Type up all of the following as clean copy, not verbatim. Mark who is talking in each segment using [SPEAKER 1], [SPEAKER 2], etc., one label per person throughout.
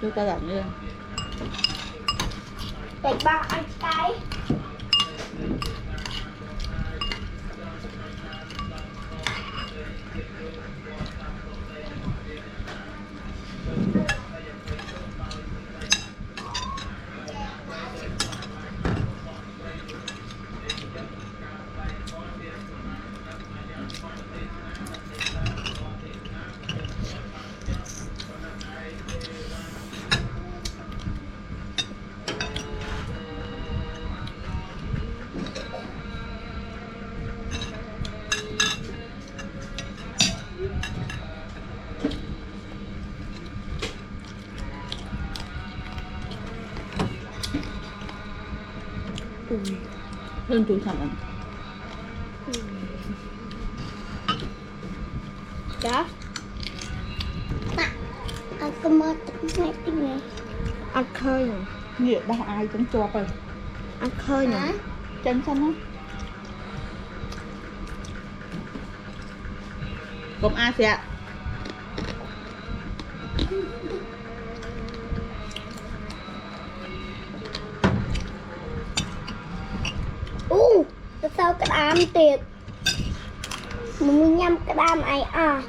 [SPEAKER 1] Đưa ta làm đi.
[SPEAKER 2] Để ba ăn cái.
[SPEAKER 1] Lên chuối sạch anh.
[SPEAKER 2] Đó. Ăn cơm mơ ngay cái này. Ăn khơi nè.
[SPEAKER 1] Nghĩa đâu ai cũng cho rồi.
[SPEAKER 2] Ăn khơi nè.
[SPEAKER 1] Chân xanh á. Cùng ai sẽ
[SPEAKER 2] sao cái đám tiệt mình nhâm cái đám này à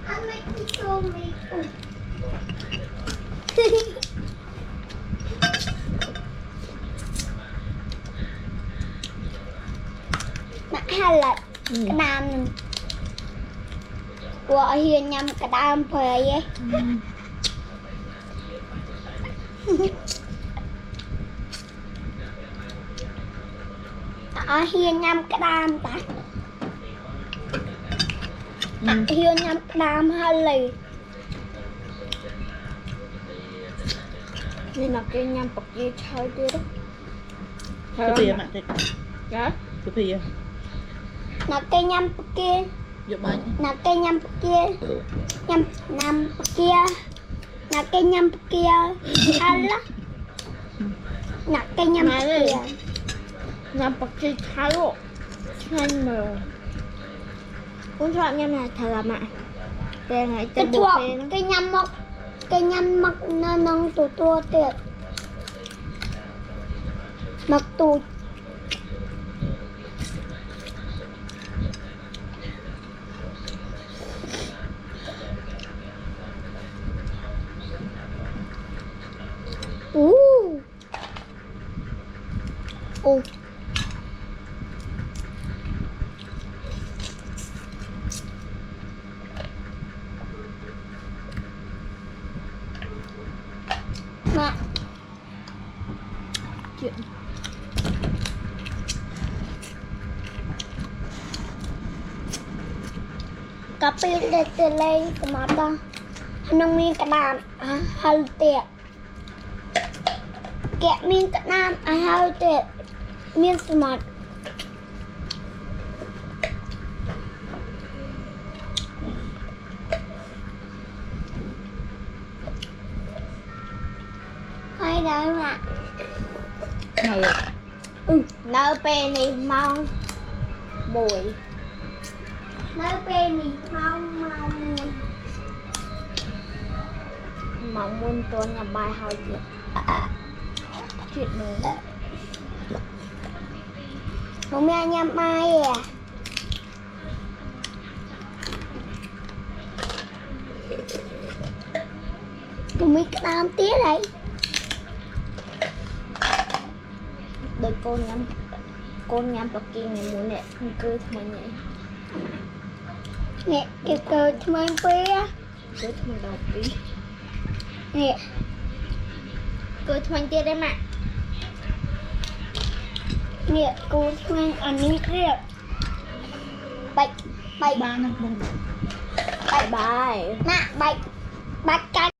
[SPEAKER 2] anh make me show me hay là cái đam của hiền nhâm cái đam phơi ấy hiền nhâm cái đam ta hiền nhâm cái đam hay lì nên là cái nhâm bọc gì chơi đi đó
[SPEAKER 1] cái bìa mà thịt.
[SPEAKER 2] Dạ.
[SPEAKER 1] Cái bìa.
[SPEAKER 2] Là cây nhâm kia.
[SPEAKER 1] Giúp anh.
[SPEAKER 2] Là cây nhâm kia. Nhâm kia. Là cây nhâm kia. Ăn lắm. Là cây nhâm kia. Nhâm kia thái lộ. Thái mờ. Con chọn nhâm này thật là mạ. Cái này cái chuột. Cái nhâm mọc nó nông tù tua tiệt. Mọc tù. Mẹ chuyện cà phê để từ lấy cái món đó nông miên cái đàn hơi tiệt kẹt miên cái đàn hơi tiệt miên smart hay đó mà nơ pe này mong mùi nơ pe này mong mong muốn tôi nhà bài hỏi chuyện nữa không nghe nhắm ai à tôi mới cái đám tía đấy đôi con nhắm bọc kia này muốn nè cơ mình nhỉ nè cái cơ mình phê á cơ mình đọc đi nè cơ mình kia đây mà nè cơ mình ăn miếng kia bạch bạch
[SPEAKER 1] ba năm
[SPEAKER 2] bạch bài nè bạch bạch cái